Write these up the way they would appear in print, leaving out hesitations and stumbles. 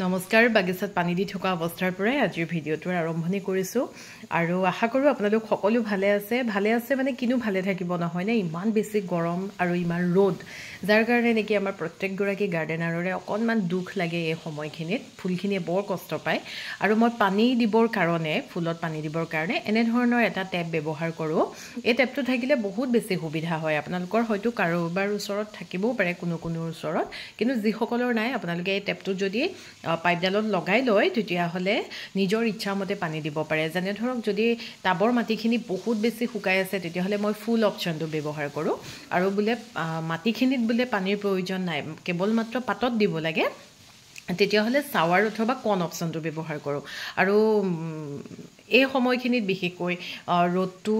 নমস্কাৰ বাগিচাত পানী দি থকা অৱস্থাৰ পৰাই আজিৰ ভিডিঅ'টোৰ আৰম্ভণি কৰিছোঁ আৰু আশা কৰোঁ আপোনালোক সকলো ভালে আছে মানে কিনো ভালে থাকিব নহয় নে ইমান বেছি গৰম আৰু ইমান ৰ'দ যাৰ কাৰণে নেকি আমাৰ প্ৰত্যেকগৰাকী গাৰ্ডেনাৰৰে অকণমান দুখ লাগে এই সময়খিনিত ফুলখিনিয়ে বৰ কষ্ট পায় আৰু মই পানী দিবৰ কাৰণে ফুলত পানী দিবৰ কাৰণে এনেধৰণৰ এটা টেপ ব্যৱহাৰ কৰোঁ এই টেপটো থাকিলে বহুত বেছি সুবিধা হয় আপোনালোকৰ হয়তো কাৰোবাৰ ওচৰত থাকিবও পাৰে কোনো ওচৰত কিন্তু যিসকলৰ নাই আপোনালোকে এই টেপটো যদি পাইপডালত লগাই লয় তেতিয়াহ'লে নিজৰ ইচ্ছামতে পানী দিব পাৰে যেনে ধৰক যদি টাবৰ মাটিখিনি বহুত বেছি শুকাই আছে তেতিয়াহ'লে মই ফুল অপশ্যনটো ব্যৱহাৰ কৰোঁ আৰু বোলে মাটিখিনিত বোলে পানীৰ প্ৰয়োজন নাই কেৱল মাত্ৰ পাতত দিব লাগে তেতিয়াহ'লে শাৱাৰ অথবা কণ অপশ্যনটো ব্যৱহাৰ কৰোঁ আৰু এই সময়খিনিত বিশেষকৈ ৰ'দটো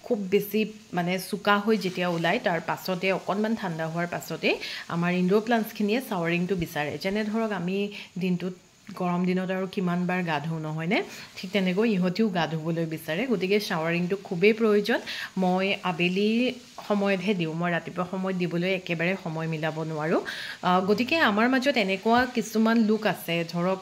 খুব বেছি মানে চোকা হৈ যেতিয়া ওলায় তাৰ পাছতে অকণমান ঠাণ্ডা হোৱাৰ পাছতে আমাৰ ইনডোৰ প্লাণ্টছখিনিয়ে শাৱাৰিংটো বিচাৰে যেনে ধৰক আমি দিনটোত গৰম দিনত আৰু কিমানবাৰ গা ধুওঁ নহয়নে ঠিক তেনেকৈ ইহঁতেও গা ধুবলৈ বিচাৰে গতিকে শাৱাৰিংটো খুবেই প্ৰয়োজন মই আবেলি সময়তহে দিওঁ মই ৰাতিপুৱা সময়ত দিবলৈ একেবাৰে সময় মিলাব নোৱাৰোঁ গতিকে আমাৰ মাজত এনেকুৱা কিছুমান লোক আছে ধৰক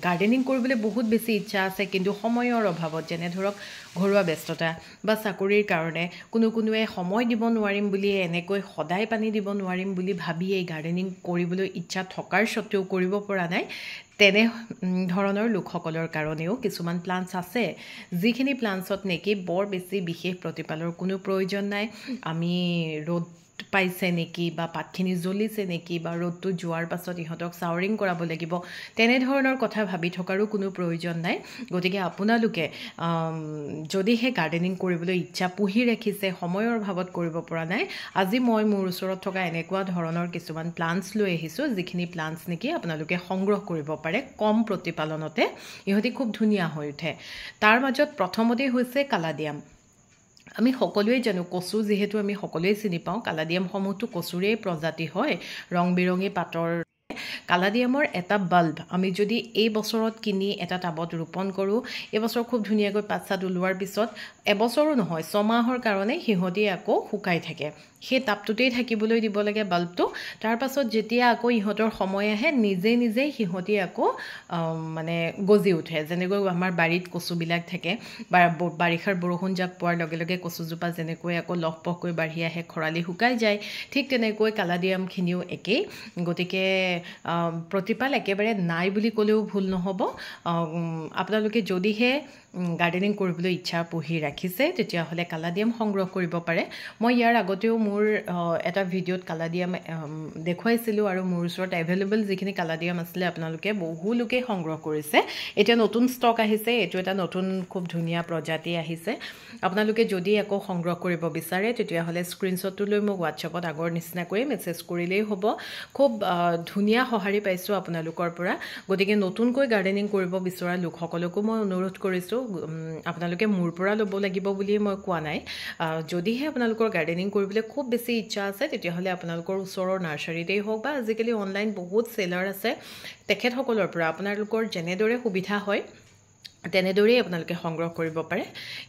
গাৰ্ডেনিং কৰিবলৈ বহুত বেছি ইচ্ছা আছে কিন্তু সময়ৰ অভাৱত যেনে ধৰক ঘৰুৱা ব্যস্ততা বা চাকৰিৰ কাৰণে কোনোৱে সময় দিব নোৱাৰিম বুলি এনেকৈ সদায় পানী দিব নোৱাৰিম বুলি ভাবি এই গাৰ্ডেনিং কৰিবলৈ ইচ্ছা থকাৰ স্বত্তেও কৰিব পৰা নাই তেনে ধৰণৰ লোকসকলৰ কাৰণেও কিছুমান প্লাণ্টছ আছে যিখিনি প্লাণ্টছত নেকি বৰ বেছি বিশেষ প্ৰতিপালৰ কোনো প্ৰয়োজন নাই আমি ৰ'দ পাইছে নেকি বা পাতখিনি জ্বলিছে নেকি বা ৰ'দটো যোৱাৰ পাছত ইহঁতক শাৱাৰিং কৰাব লাগিব তেনেধৰণৰ কথা ভাবি থকাৰো কোনো প্ৰয়োজন নাই গতিকে আপোনালোকে যদিহে গাৰ্ডেনিং কৰিবলৈ ইচ্ছা পুহি ৰাখিছে সময়ৰ অভাৱত কৰিব পৰা নাই আজি মই মোৰ ওচৰত থকা এনেকুৱা ধৰণৰ কিছুমান প্লাণ্টছ লৈ আহিছোঁ যিখিনি প্লাণ্টছ নেকি আপোনালোকে সংগ্ৰহ কৰিব পাৰে কম প্ৰতিপালনতে ইহঁতি খুব ধুনীয়া হৈ উঠে তাৰ মাজত প্ৰথমতেই হৈছে কালাডিয়াম আমি সকলোৱে জানো কচু যেহেতু আমি সকলোৱে চিনি পাওঁ কালাডিয়ামসমূহটো কচুৰে প্ৰজাতি হয় ৰং বিৰঙী পাতৰ কালাডিয়ামৰ এটা বাল্ব আমি যদি এই বছৰত কিনি এটা টাবত ৰোপণ কৰোঁ এই বছৰ খুব ধুনীয়াকৈ পাত চাত ওলোৱাৰ পিছত এবছৰো নহয় 6 মাহৰ কাৰণে সিহঁতি আকৌ শুকাই থাকে সেই টাবটোতেই থাকিবলৈ দিব লাগে বাল্বটো তাৰ পাছত যেতিয়া আকৌ ইহঁতৰ সময় আহে নিজে সিহঁতি আকৌ মানে গজি উঠে যেনেকৈ আমাৰ বাৰীত কচুবিলাক থাকে বা বাৰিষাৰ বৰষুণ জাক পোৱাৰ লগে লগে কচুজোপা যেনেকৈ আকৌ লহপহকৈ বাঢ়ি আহে খৰালি শুকাই যায় ঠিক তেনেকৈ কালাডিয়ামখিনিও একেই গতিকে প্ৰতিপাল একেবাৰে নাই বুলি ক'লেও ভুল নহ'ব আপোনালোকে যদিহে গাৰ্ডেনিং কৰিবলৈ ইচ্ছা পুহি ৰাখিছে তেতিয়াহ'লে কালাডিয়াম সংগ্ৰহ কৰিব পাৰে মই ইয়াৰ আগতেও মোৰ এটা ভিডিঅ'ত কালাডিয়াম দেখুৱাইছিলোঁ আৰু মোৰ ওচৰত এভেইলেবল যিখিনি কালাডিয়াম আছিলে আপোনালোকে বহু লোকে সংগ্ৰহ কৰিছে এতিয়া নতুন ষ্টক আহিছে এইটো এটা নতুন খুব ধুনীয়া প্ৰজাতি আহিছে আপোনালোকে যদি আকৌ সংগ্ৰহ কৰিব বিচাৰে তেতিয়াহ'লে স্ক্ৰীনশ্বটটো লৈ মোক হোৱাটছএপত আগৰ নিচিনাকৈ মেছেজ কৰিলেই হ'ব খুব ধুনীয়া সঁহাৰি পাইছোঁ আপোনালোকৰ পৰা গতিকে নতুনকৈ গাৰ্ডেনিং কৰিব বিচৰা লোকসকলকো মই অনুৰোধ কৰিছোঁ আপোনালোকে মোৰ পৰা ল'ব লাগিব বুলিয়ে মই কোৱা নাই যদিহে আপোনালোকৰ গাৰ্ডেনিং কৰিবলৈ খুব বেছি ইচ্ছা আছে তেতিয়াহ'লে আপোনালোকৰ ওচৰৰ নাৰ্চাৰীতেই হওক বা আজিকালি অনলাইন বহুত চেলাৰ আছে তেখেতসকলৰ পৰা আপোনালোকৰ যেনেদৰে সুবিধা হয় তেনেদৰেই আপোনালোকে সংগ্ৰহ কৰিব পাৰে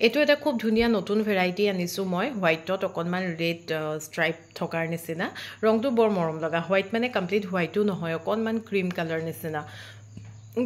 এইটো এটা খুব ধুনীয়া নতুন ভেৰাইটি আনিছোঁ মই হোৱাইটত অকণমান ৰেড ষ্ট্ৰাইপ থকাৰ নিচিনা ৰংটো বৰ মৰম লগা হোৱাইট মানে কমপ্লিট হোৱাইটো নহয় অকণমান ক্ৰীম কালাৰ নিচিনা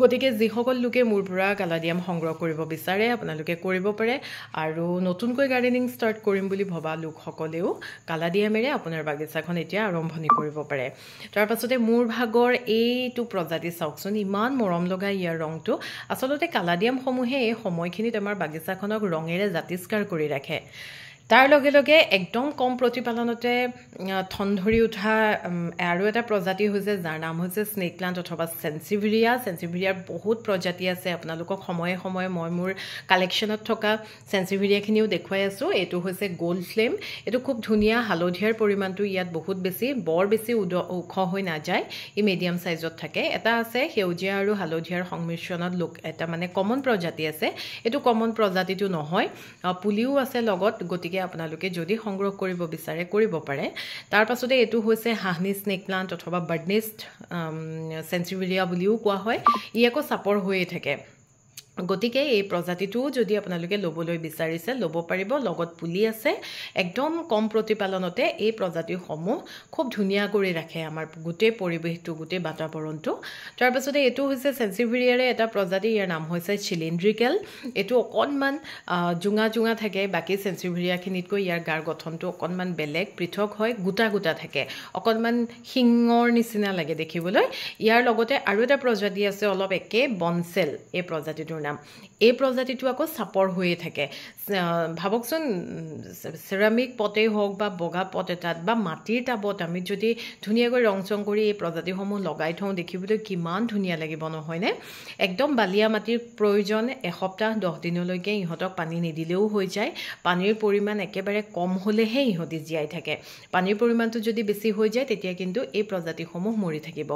গতিকে যিসকল লোকে মোৰ পৰা কালাডিয়াম সংগ্ৰহ কৰিব বিচাৰে আপোনালোকে কৰিব পাৰে আৰু নতুনকৈ গাৰ্ডেনিং ষ্টাৰ্ট কৰিম বুলি ভবা লোকসকলেও কালাডিয়ামেৰে আপোনাৰ বাগিচাখন এতিয়া আৰম্ভণি কৰিব পাৰে তাৰ পাছতে মোৰ ভাগৰ এইটো প্ৰজাতি চাওকচোন ইমান মৰম লগা ইয়াৰ ৰংটো আচলতে কালাডিয়ামসমূহে এই সময়খিনিত আমাৰ বাগিচাখনক ৰঙেৰে জাতিষ্কাৰ কৰি ৰাখে তাৰ লগে লগে একদম কম প্ৰতিপালনতে ঠন ধৰি উঠা আৰু এটা প্ৰজাতি হৈছে যাৰ নাম হৈছে স্নেক প্লাণ্ট অথবা চেঞ্চিভিৰিয়াৰ বহুত প্ৰজাতি আছে আপোনালোকক সময়ে সময়ে মই মোৰ কালেকশ্যনত থকা চেঞ্চিভিৰিয়াখিনিও দেখুৱাই আছোঁ এইটো হৈছে গ'ল্ড ফ্লেম এইটো খুব ধুনীয়া হালধীয়াৰ পৰিমাণটো ইয়াত বহুত বেছি বৰ বেছি ওখ হৈ নাযায় ই মিডিয়াম চাইজত থাকে এটা আছে সেউজীয়া আৰু হালধীয়াৰ সংমিশ্ৰণত এটা মানে কমন প্ৰজাতি আছে এইটো কমন প্ৰজাতিটো নহয় পুলিও আছে লগত গতিকে আপোনালোকে যদি সংগ্ৰহ কৰিব বিচাৰে কৰিব পাৰে তাৰ পাছতে এইটো হৈছে হাহনি স্নেক প্লাণ্ট অথবা বাৰ্ডনেষ্ট চেঞ্চিভিৰিয়া বুলিও কোৱা হয় ই আকৌ চাপৰ হৈয়ে থাকে গতিকে এই প্ৰজাতিটো যদি আপোনালোকে ল'বলৈ বিচাৰিছে ল'ব পাৰিব লগত পুলি আছে একদম কম প্ৰতিপালনতে এই প্ৰজাতিসমূহ খুব ধুনীয়া কৰি ৰাখে আমাৰ গোটেই পৰিৱেশটো গোটেই বাতাবৰণটো তাৰ পাছতে এটো হৈছে সেন্সিভিৰিয়াৰে এটা প্ৰজাতি ইয়াৰ নাম হৈছে চিলিন্ড্ৰিকেল এটো অকনমান জুঙা জুঙা থাকে বাকি সেন্সিভিৰিয়াখিনিতকৈ ইয়াৰ গাৰ গঠনটো অকনমান বেলেগ পৃথক হয় গুটা গুটা থাকে অকনমান হিঙৰ নিচিনা লাগে দেখিবলৈ ইয়াৰ লগতে আৰু এটা প্ৰজাতি আছে অলপ একে বনসেল এই প্ৰজাতিটোৰ এই প্ৰজাতিটো আকৌ সাপৰ হৈয়ে থাকে ভাবকচোন সেৰামিক পটে হোক বা বগা পট এটাত বা মাটিৰ টাবত আমি যদি ধুনীয়াকৈ ৰংচং কৰি এই প্ৰজাতিসমূহ লগাই থওঁ দেখিবলৈ কিমান ধুনীয়া লাগিব নহয়নে একদম বালিয়া মাটিৰ প্ৰয়োজন এসপ্তাহ 10 দিনলৈকে ইহঁতক পানী নিদিলেও হৈ যায় পানীৰ পৰিমাণ একেবাৰে কম হলেহে ইহঁতি জীয়াই থাকে পানীৰ পৰিমাণটো যদি বেছি হৈ যায় তেতিয়া কিন্তু এই প্ৰজাতিসমূহ মৰি থাকিব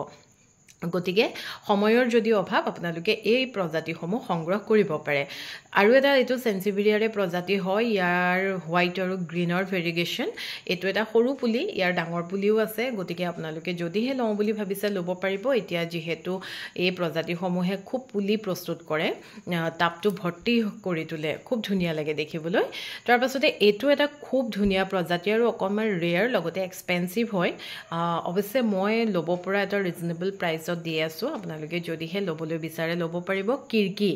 গতিকে সময়ৰ যদি অভাৱ আপোনালোকে এই প্ৰজাতিসমূহ সংগ্ৰহ কৰিব পাৰে আৰু এটা এটো সেন্সিভিৰিয়াৰে প্ৰজাতি হয় ইয়াৰ হোৱাইট আৰু গ্ৰীনৰ ভেৰিগেশ্যন এটো এটা সৰু পুলি ইয়াৰ ডাঙৰ পুলিও আছে গতিকে আপোনালোকে যদিহে লওঁ বুলি ভাবিছে ল'ব পাৰিব এতিয়া যেহেতু এই প্ৰজাতিসমূহে খুব পুলি প্ৰস্তুত কৰে তাপটো ভৰ্তি কৰি তোলে খুব ধুনীয়া লাগে দেখিবলৈ তাৰ পাছতে এটো এটা খুব ধুনীয়া প্ৰজাতি আৰু অকনমান ৰেয়াৰ লগতে এক্সপেন্সিভ হয় অৱশ্যে মই ল'ব পৰা এটা ৰিজনেবল প্ৰাইস দি আছো আপোনালোকে যদিহে ল'বলৈ বিচাৰে ল'ব পাৰিব কিৰকি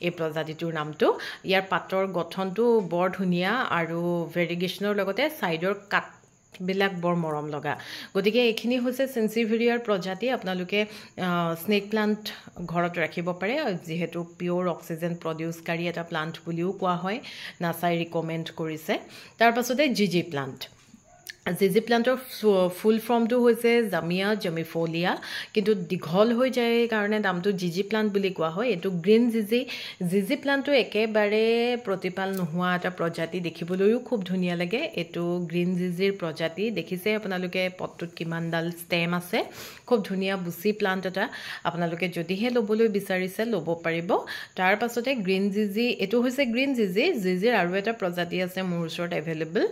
এই প্ৰজাতিটোৰ নামটো ইয়াৰ পাতৰ গঠনটো বৰ ধুনীয়া আৰু ভেৰিগেশ্যনৰ লগতে সাইডৰ কাট বিলাক বৰ মৰম লগা গতিকে এইখিনি হৈছে সেন্সিভিৰিয়াৰ প্ৰজাতি আপোনালোকে স্নেক প্লান্ট ঘৰত ৰাখিব পাৰে যেহেতু পিওৰ অক্সিজেন প্ৰডিউসকাৰী এটা প্লান্ট বুলিও কোৱা হয় নাসাই ৰিকমেন্ড কৰিছে তাৰ পাছতে জিজি প্লান্ট জিজি প্লান্টৰ ফুল ফৰ্মটো হৈছে জামিয়া জেমিফোলিয়া কিন্তু দীঘল হৈ যায় কাৰণে নামটো জিজি প্লান্ট বুলি কোৱা হয় এটো গ্ৰীন জিজি প্লান্টটো একেবাৰে প্ৰতিপাল নোহোৱা এটা প্ৰজাতি দেখিবলৈও খুব ধুনীয়া লাগে এটো গ্ৰীন জিজিৰ প্ৰজাতি দেখিছে আপোনালোকে পটটোত কিমানডাল ষ্টেম আছে খুব ধুনীয়া বুচি প্লান্ট এটা আপোনালোকে যদিহে ল'বলৈ বিচাৰিছে ল'ব পাৰিব তাৰ পাছতে গ্ৰীন জিজি এটো হৈছে গ্ৰীন জিজিৰ আৰু এটা প্ৰজাতি আছে মোৰ ওচৰত এভেইলেবল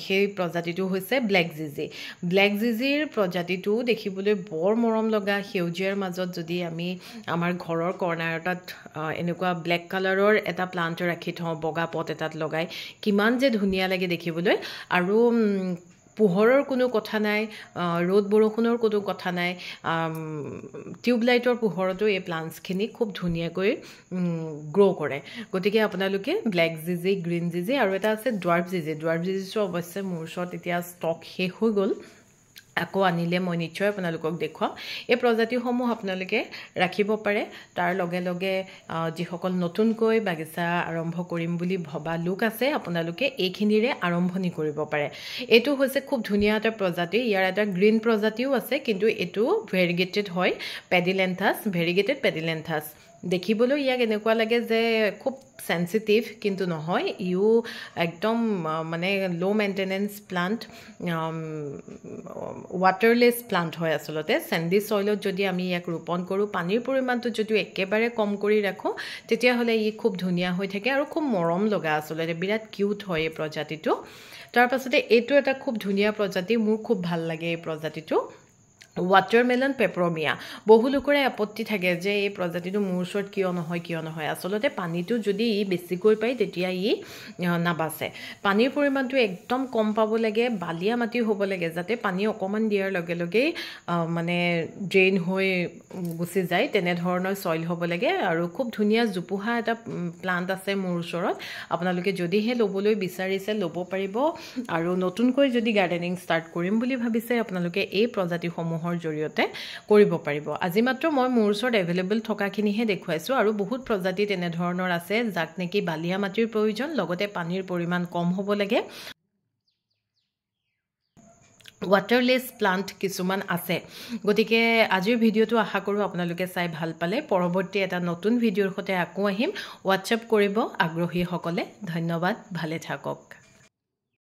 সেই প্ৰজাতিটো হৈছে ব্ল্যাক জিজিৰ প্ৰজাতিটো দেখিবলৈ বৰ মৰম লগা সেউজীয়াৰ মাজত যদি আমি আমাৰ ঘৰৰ কৰ্নাৰটাত এনেকুৱা ব্ল্যাক কালাৰৰ এটা প্লান্ট ৰাখি থওঁ বগা পট এটাত লগাই কিমান যে ধুনীয়া লাগে দেখিবলৈ আৰু পোহৰৰ কোনো কথা নাই ৰ'দ বৰষুণৰ কোনো কথা নাই টিউবলাইটৰ পোহৰতো এই প্লান্টছখিনি খুব ধুনীয়াকৈ গ্ৰো কৰে গতিকে আপোনালোকে ব্ল্যাক জিজি গ্ৰীন জিজি আৰু এটা আছে ড্ৱাৰ্ফ জিজিটো অৱশ্যে মোৰ ওচৰত এতিয়া ষ্টক শেষ হৈ গ'ল আকৌ আনিলে মই নিশ্চয় আপোনালোকক দেখুৱাম এই প্ৰজাতিসমূহ আপোনালোকে ৰাখিব পাৰে তাৰ লগে লগে যিসকল নতুনকৈ বাগিচা আৰম্ভ কৰিম বুলি ভবা লোক আছে আপোনালোকে এইখিনিৰে আৰম্ভণি কৰিব পাৰে এটো হৈছে খুব ধুনীয়া এটা প্ৰজাতি ইয়াৰ এটা গ্ৰীন প্ৰজাতিও আছে কিন্তু এটো ভেৰিগেটেড হয় ভেৰিগেটেড পেডিলেন্থাছ দেখিবলৈ ইয়াক এনেকুৱা লাগে যে খুব সেন্সিটিভ কিন্তু নহয় ইউ একদম মানে লো মেইনটেনেন্স প্লান্ট ওয়াটাৰলেস প্লান্ট হয় আসলতে স্যান্ডি সয়েলত যদি আমি ইয়াক ৰোপণ কৰো পানীৰ পৰিমাণটো যদি একেবাৰে কম কৰি ৰাখো তেতিয়া হলে ই খুব ধুনীয়া হৈ থাকে আৰু খুব মৰম লগা আসলতে বিৰাট কিউট হয় এই প্ৰজাতিটো তাৰ পাছতে এটো এটা খুব ধুনীয়া প্ৰজাতি মোৰ খুব ভাল লাগে এই প্ৰজাতিটো ওয়াটাৰমেলন পেপৰমিয়া বহু লোকৰে আপত্তি থাকে যে এই প্ৰজাতিটো মোৰ ওচৰত কিয় নহয় আসলতে পানীটো যদি ই বেছিকৈ পায় তেতিয়া ই নাবাছে পানীৰ পৰিমাণটো একদম কম পাব লাগে বালিয়া মাটি হ'ব লাগে যাতে পানী অকমান দিয়াৰ লগে লগে মানে ড্ৰেইন হৈ গুচি যায় তেনে ধৰণৰ সইল হ'ব লাগে আৰু খুব ধুনীয়া জুপুহা এটা প্লান্ট আছে মোৰ ওচৰত আপোনালোকে যদিহে ল'বলৈ বিচাৰিছে ল'ব পাৰিব আৰু নতুনকৈ যদি গাৰ্ডেনিং ষ্টাৰ্ট কৰিম বুলি ভাবিছে আপোনালোকে এই প্ৰজাতিসমূহ জৰিয়তে কৰিব পাৰিব আজি মাত্ৰ মই মোৰ ওচৰত এভেইলেবল থকাখিনিহে দেখুৱাইছো আৰু বহুত প্ৰজাতি তেনে ধৰণৰ আছে যাক নেকি বালিয়া মাটিৰ প্ৰয়োজন লগতে পানীৰ পৰিমাণ কম হ'ব লাগে ওয়াটাৰলেস প্লান্ট কিছুমান আছে গতিকে আজিৰ ভিডিওটো আশা কৰো আপোনালোকে চাই ভাল পালে পৰৱৰ্তী এটা নতুন ভিডিওৰ সৈতে আকৌ আহিম হোৱাটছআপ কৰিব আগ্ৰহী সকলে ধন্যবাদ ভালে থাকক